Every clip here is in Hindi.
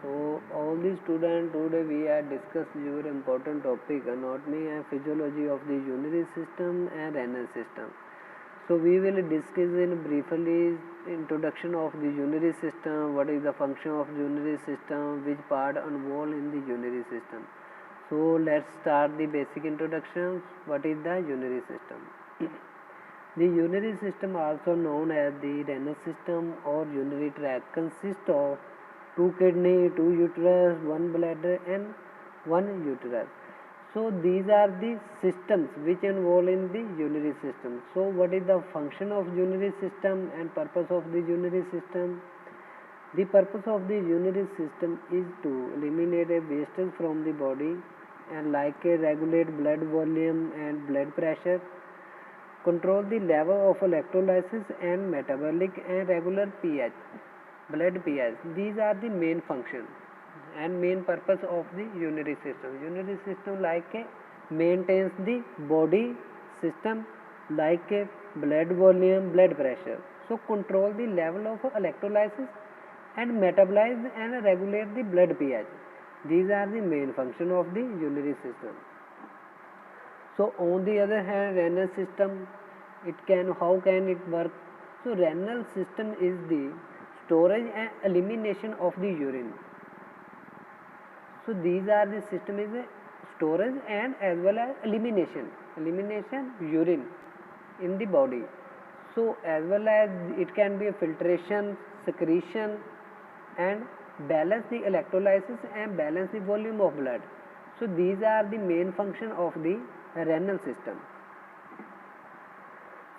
So all the students, today we are discuss your important topic anatomy and physiology of the urinary system and renal system. So we will discuss in briefly introduction of the urinary system, what is the function of urinary system, which part involved in the urinary system. So let's start the basic introductions. What is the urinary system? The urinary system, also known as the renal system or urinary tract, consists of two kidney, two uterus, one bladder and one uterus. So these are the systems which involve in the urinary system. So what is the function of urinary system and purpose of the urinary system? The purpose of the urinary system is to eliminate a wastage from the body and regulate blood volume and blood pressure, control the level of electrolysis and metabolic and regular pH, blood pH. These are the main function and main purpose of the urinary system. Urinary system maintains the body system like a blood volume, blood pressure. So control the level of electrolysis and metabolize and regulate the blood pH. These are the main function of the urinary system. So on the other hand, renal system, how can it work? So renal system is the storage and elimination of the urine. So these are the system is a storage and as well as elimination urine in the body. So as well as it can be a filtration, secretion and balance the electrolysis and balance the volume of blood. So these are the main function of the renal system.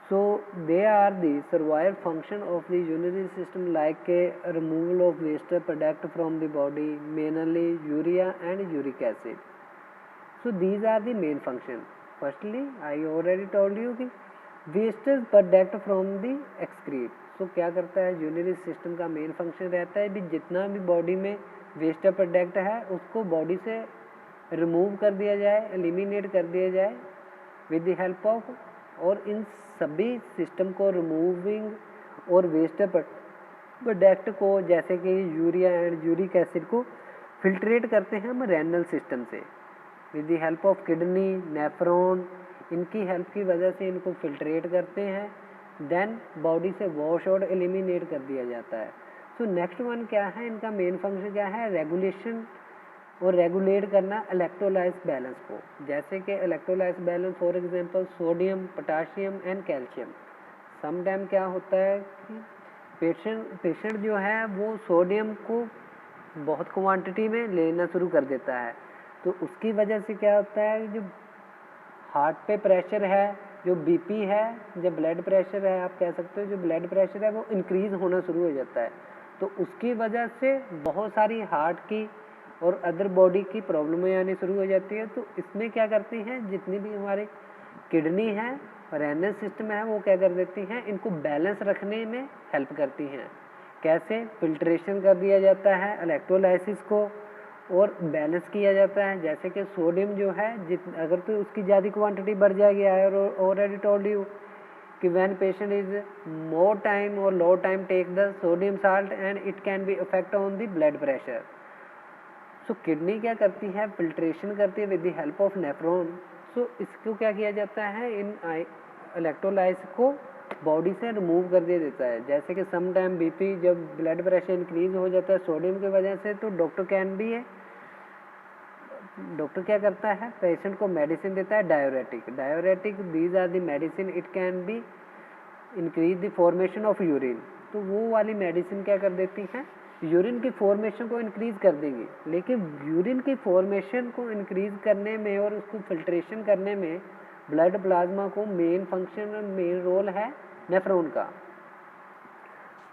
So they are the survival function of the urinary system like a removal of waste product from the body, mainly urea and uric acid. So these are the main function. Firstly, I already told you कि wastage product from the excrete. So क्या करता है यूरिनरी सिस्टम का मेन फंक्शन रहता है भी जितना भी बॉडी में वेस्ट प्रोडक्ट है उसको बॉडी से रिमूव कर दिया जाए, एलिमिनेट कर दिया जाए विद द हेल्प ऑफ, और इन सभी सिस्टम को रिमूविंग और वेस्ट प्रोडक्ट को जैसे कि यूरिया एंड यूरिक एसिड को फिल्ट्रेट करते हैं हम रेनल सिस्टम से with the help of kidney, nephron, इनकी हेल्प की वजह से इनको फिल्ट्रेट करते हैं, देन बॉडी से वॉश और एलिमिनेट कर दिया जाता है. सो नेक्स्ट वन क्या है, इनका मेन फंक्शन क्या है, रेगुलेशन और रेगुलेट करना इलेक्ट्रोलाइट बैलेंस को. जैसे कि electrolyte balance for example sodium, potassium and calcium. Some time क्या होता है कि पेशेंट जो है वो सोडियम को बहुत क्वांटिटी में लेना शुरू कर देता है, तो उसकी वजह से क्या होता है जो हार्ट पे प्रेशर है, जो बीपी है, जब ब्लड प्रेशर है, आप कह सकते हो जो ब्लड प्रेशर है वो इंक्रीज होना शुरू हो जाता है. तो उसकी वजह से बहुत सारी हार्ट की और अदर बॉडी की प्रॉब्लमें आनी शुरू हो जाती है. तो इसमें क्या करती हैं, जितनी भी हमारे किडनी है और रेनल सिस्टम है वो क्या कर देती हैं, इनको बैलेंस रखने में हेल्प करती हैं. कैसे, फिल्ट्रेशन कर दिया जाता है इलेक्ट्रोलाइसिस को और बैलेंस किया जाता है. जैसे कि सोडियम जो है अगर तो उसकी ज़्यादा क्वांटिटी बढ़ जाएगी, आई ऑलरेडी टोल्ड यू कि when patient is more time और low time take the sodium salt and it can be effect on the blood pressure. So kidney क्या करती है, फिल्ट्रेशन करती है with the help of nephron. So इसको क्या किया जाता है, इन इलेक्ट्रोलाइट्स को बॉडी से रिमूव कर दिया जाता है. जैसे कि सम टाइम बीपी, जब ब्लड प्रेशर इंक्रीज हो जाता है सोडियम की वजह से, तो डॉक्टर क्या करता है, पेशेंट को मेडिसिन देता है diuretic. These are the medicine, it can be increase the formation of urine. तो वो वाली मेडिसिन क्या कर देती हैं, यूरिन की फॉर्मेशन को इंक्रीज कर देंगी. लेकिन यूरिन की फॉर्मेशन को इंक्रीज करने में और उसको फिल्ट्रेशन करने में ब्लड प्लाज्मा को मेन रोल है नेफ्रॉन का.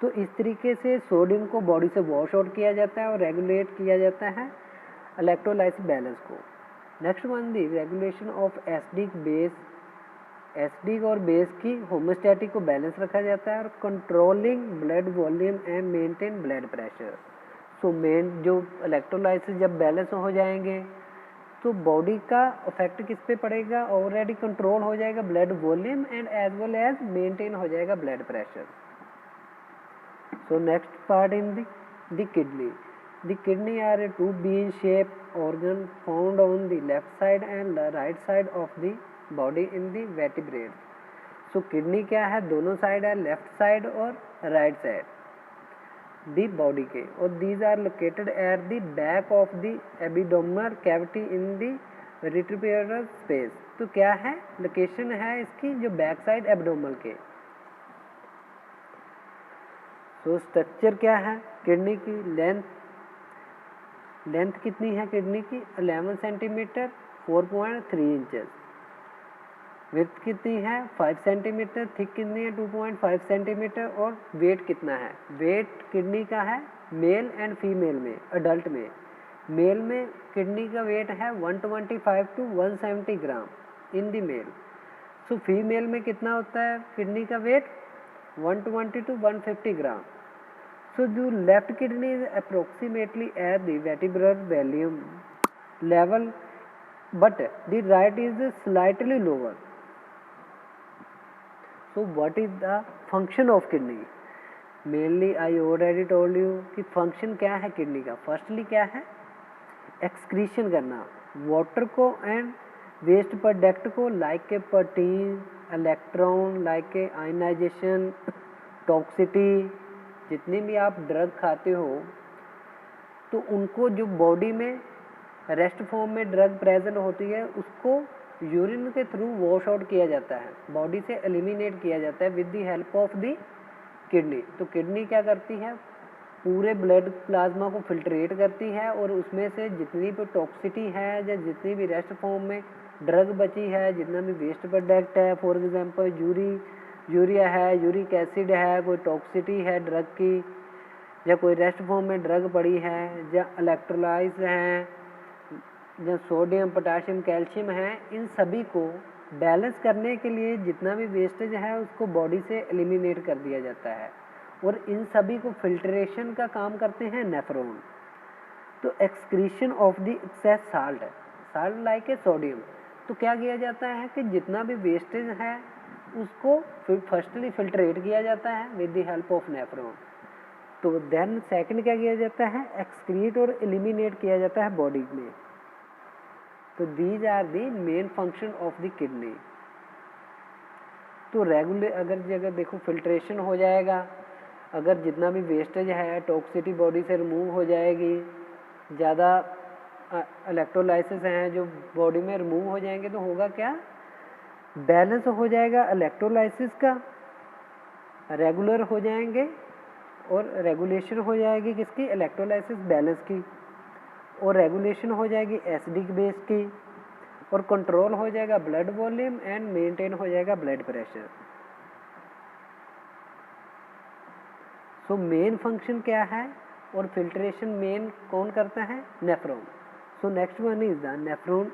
तो इस तरीके से सोडियम को बॉडी से वॉश आउट किया जाता है और रेगुलेट किया जाता है इलेक्ट्रोलाइट बैलेंस को. Next one the regulation of acidic और बेस की होमोस्टैटिक को बैलेंस रखा जाता है और controlling blood volume and maintain blood pressure. So जो इलेक्ट्रोलाइट जब बैलेंस हो जाएंगे तो बॉडी का इफेक्ट किस पे पड़ेगा, ऑलरेडी कंट्रोल हो जाएगा blood volume and as well as maintain हो जाएगा blood pressure. So next part in the kidney. The kidney are a two bean-shaped organ found on the left side and the right side of the body in the vertebrates. So kidney क्या है, दोनों साइड है, लेफ्ट साइड और राइट साइड दी बॉडी के, और these are located at the back of the abdominal cavity in the retroperitoneal space. तो क्या है, लोकेशन है इसकी जो बैक साइड एब्डोमिनल के. तो स्ट्रक्चर क्या है किडनी की, लेंथ कितनी है किडनी की 11 सेंटीमीटर 4.3 इंचेस. विड्थ कितनी है 5 सेंटीमीटर, थिक कितनी है 2.5 सेंटीमीटर. और वेट कितना है, वेट किडनी का है मेल एंड फीमेल में, अडल्ट में. मेल में किडनी का वेट है 125 to 170 gram in the male. So female में कितना होता है किडनी का weight 120 to 150 gram. So the left kidney is approximately at the vertebral volume level, but the right is slightly lower. So what is the function of kidney? Mainly I already told you कि function क्या है किडनी का. Firstly क्या है, excretion करना water को and waste product को, like a protein, electron, like a ionization, toxicity. जितने भी आप ड्रग खाते हो तो उनको जो बॉडी में रेस्ट फॉर्म में ड्रग प्रेजेंट होती है उसको यूरिन के थ्रू वॉश आउट किया जाता है, बॉडी से एलिमिनेट किया जाता है with the help of the kidney. तो किडनी क्या करती है, पूरे ब्लड प्लाज्मा को फिल्ट्रेट करती है और उसमें से जितनी भी टॉक्सिटी है या जितनी भी रेस्ट फॉर्म में ड्रग बची है, जितना भी वेस्ट प्रोडक्ट है, फॉर एग्जांपल यूरिया है, यूरिक एसिड है, कोई टॉक्सिटी है ड्रग की, या कोई रेस्ट फॉर्म में ड्रग पड़ी है, या इलेक्ट्रोलाइट्स हैं, या सोडियम पोटाशियम कैल्शियम है, इन सभी को बैलेंस करने के लिए जितना भी वेस्टेज है उसको बॉडी से एलिमिनेट कर दिया जाता है. और इन सभी को फिल्ट्रेशन का काम करते हैं नेफ्रॉन. तो excretion of the excess salt like a sodium. तो क्या किया जाता है कि जितना भी वेस्टेज है उसको फर्स्टली फिल्ट्रेट किया जाता है with the help of nephron. तो देन सेकंड क्या किया जाता है, एक्सक्रीट और एलिमिनेट किया जाता है बॉडी में. तो these are the main function of the kidney. तो रेगुलर अगर देखो फिल्ट्रेशन हो जाएगा, अगर जितना भी वेस्टेज है टॉक्सिटी बॉडी से रिमूव हो जाएगी, ज़्यादा इलेक्ट्रोलाइसिस हैं जो बॉडी में रिमूव हो जाएंगे, तो होगा क्या, बैलेंस हो जाएगा इलेक्ट्रोलाइसिस का, रेगुलर हो जाएंगे और रेगुलेशन हो जाएगी किसकी, इलेक्ट्रोलाइसिस बैलेंस की, और रेगुलेशन हो जाएगी एसिडिक बेस की, और कंट्रोल हो जाएगा ब्लड वॉल्यूम एंड मेंटेन हो जाएगा blood pressure. So main function क्या है और फिल्ट्रेशन मेन कौन करता है, nephron. So next one is the nephron.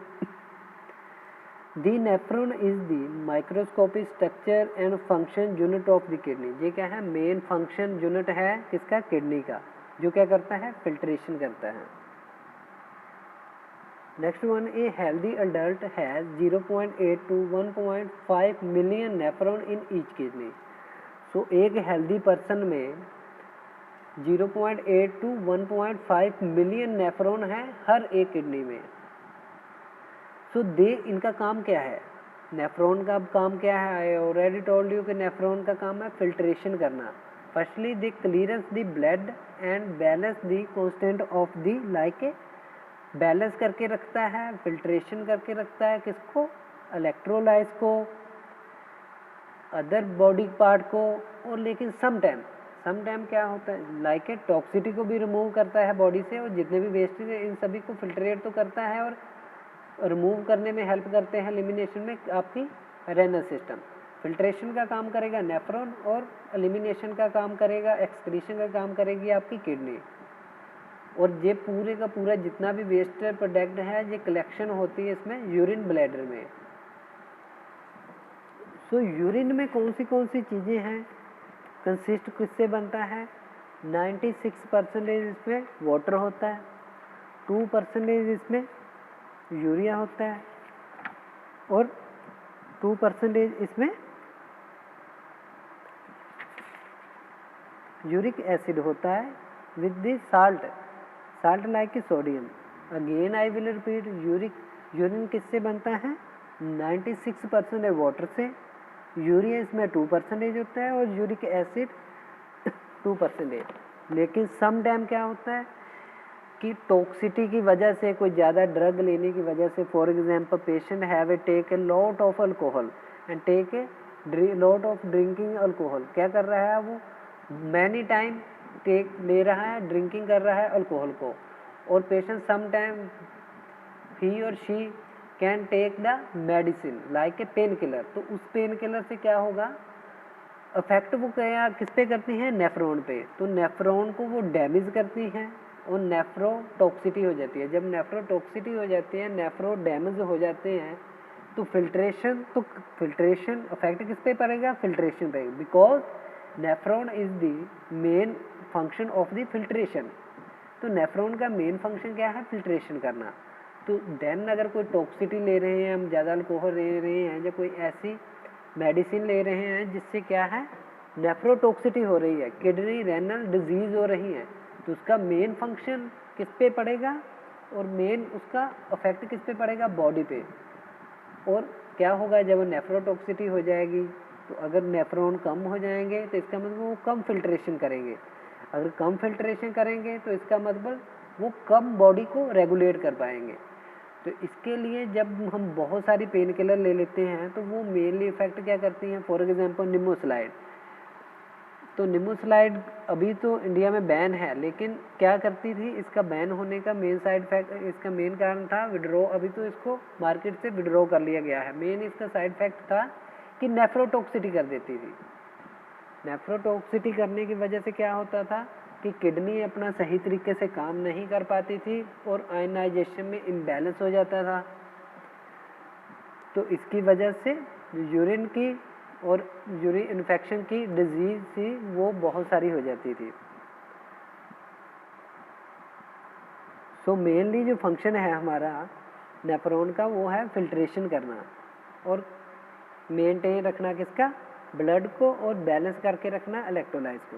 The nephron is the microscopic structure and function unit of the kidney. ये क्या है, मेन फंक्शन यूनिट है किसका, किडनी का, जो क्या करता है, फिल्ट्रेशन करता है. Next one, a healthy adult has 0.8 to 1.5 million nephron in each kidney. So एक हेल्दी पर्सन में 0.8 to 1.5 मिलियन नेफ्रॉन है हर एक किडनी में. सो इनका काम क्या है, नेफ्रॉन का काम क्या है, आई ऑलरेडी टोल्ड यू कि नेफ्रॉन का काम है फिल्ट्रेशन करना. Firstly the clearance the blood and balance the constant of the, like balance करके रखता है, फिल्ट्रेशन करके रखता है किसको, इलेक्ट्रोलाइट्स को, अदर बॉडी पार्ट को. और लेकिन समटाइम क्या होता है, लाइक टॉक्सिटी को भी रिमूव करता है बॉडी से, और जितने भी वेस्टेज है इन सभी को फिल्ट्रेट तो करता है और रिमूव करने में हेल्प करते हैं एलिमिनेशन में आपकी रेनल सिस्टम. फिल्ट्रेशन का काम करेगा नेफ्रॉन और एलिमिनेशन का काम करेगा, एक्सक्रीशन का काम करेगी आपकी किडनी. और ये पूरे का पूरा जितना भी वेस्ट प्रोडक्ट है ये कलेक्शन होती है इसमें यूरिन ब्लैडर में. सो यूरिन में कौन सी चीज़ें हैं, कंसिस्ट किससे बनता है, 96% इसमें वाटर होता है, 2% इसमें यूरिया होता है, और 2% इसमें यूरिक एसिड होता है with the salt like a sodium. Again I will repeat, urine किससे बनता है? 96% है वाटर से, यूरिया इसमें 2% होता है और यूरिक एसिड 2%। लेकिन सम टाइम क्या होता है कि टॉक्सिटी की वजह से, कोई ज़्यादा ड्रग लेने की वजह से, for example patient have a take a lot of alcohol and take a lot of drinking alcohol, क्या कर रहा है वो मैनी टाइम टेक ले रहा है, ड्रिंकिंग कर रहा है अल्कोहल को, और पेशेंट सम टाइम ही और she can take the medicine like a pain killer, तो उस पेन किलर से क्या होगा, अफेक्ट वो क्या किस पे करती हैं? नेफ्रॉन पे। तो नेफ्रॉन को वो डैमेज करती हैं और नेफ्रोटॉक्सिटी हो जाती है। जब नेफ्रोटॉक्सिटी हो जाती है, नेफ्रो डैमेज हो जाते हैं, तो फिल्ट्रेशन अफेक्ट किस पे पड़ेगा? फिल्ट्रेशन पे, because nephron is the main function of the filtration. तो नेफ्रॉन का मेन फंक्शन क्या है? फिल्ट्रेशन करना। तो देन अगर कोई टॉक्सिटी ले रहे हैं हम, ज़्यादा अल्कोहल ले रहे हैं, या कोई ऐसी मेडिसिन ले रहे हैं जिससे क्या है नेफ्रोटॉक्सिटी हो रही है, किडनी रेनल डिजीज़ हो रही है, तो उसका मेन फंक्शन किस पे पड़ेगा और मेन उसका अफेक्ट किस पे पड़ेगा? बॉडी पे। और क्या होगा जब नेफ्रोटॉक्सिटी हो जाएगी? तो अगर नेफ्रॉन कम हो जाएंगे तो इसका मतलब वो कम फिल्ट्रेशन करेंगे, अगर कम फिल्ट्रेशन करेंगे तो इसका मतलब वो कम बॉडी को रेगुलेट कर पाएंगे। तो इसके लिए जब हम बहुत सारी पेन किलर ले लेते हैं तो वो मेनली इफेक्ट क्या करती हैं? For example nimesulide. तो निमोसलाइड अभी तो इंडिया में बैन है, लेकिन क्या करती थी? इसका बैन होने का मेन साइड इफेक्ट, इसका मेन कारण था विड्रॉ। अभी तो इसको मार्केट से विड्रॉ कर लिया गया है। मेन इसका साइड इफेक्ट था कि नेफ्रोटॉक्सिटी कर देती थी। नेफ्रोटॉक्सिटी करने की वजह से क्या होता था कि किडनी अपना सही तरीके से काम नहीं कर पाती थी और आयनाइजेशन में इम्बैलेंस हो जाता था। तो इसकी वजह से यूरिन की और यूरिन इन्फेक्शन की डिजीज थी वो बहुत सारी हो जाती थी। सो मेनली जो फंक्शन है हमारा नेफ्रॉन का वो है फिल्ट्रेशन करना और मेंटेन रखना किसका? ब्लड को, और बैलेंस करके रखना इलेक्ट्रोलाइट्स को।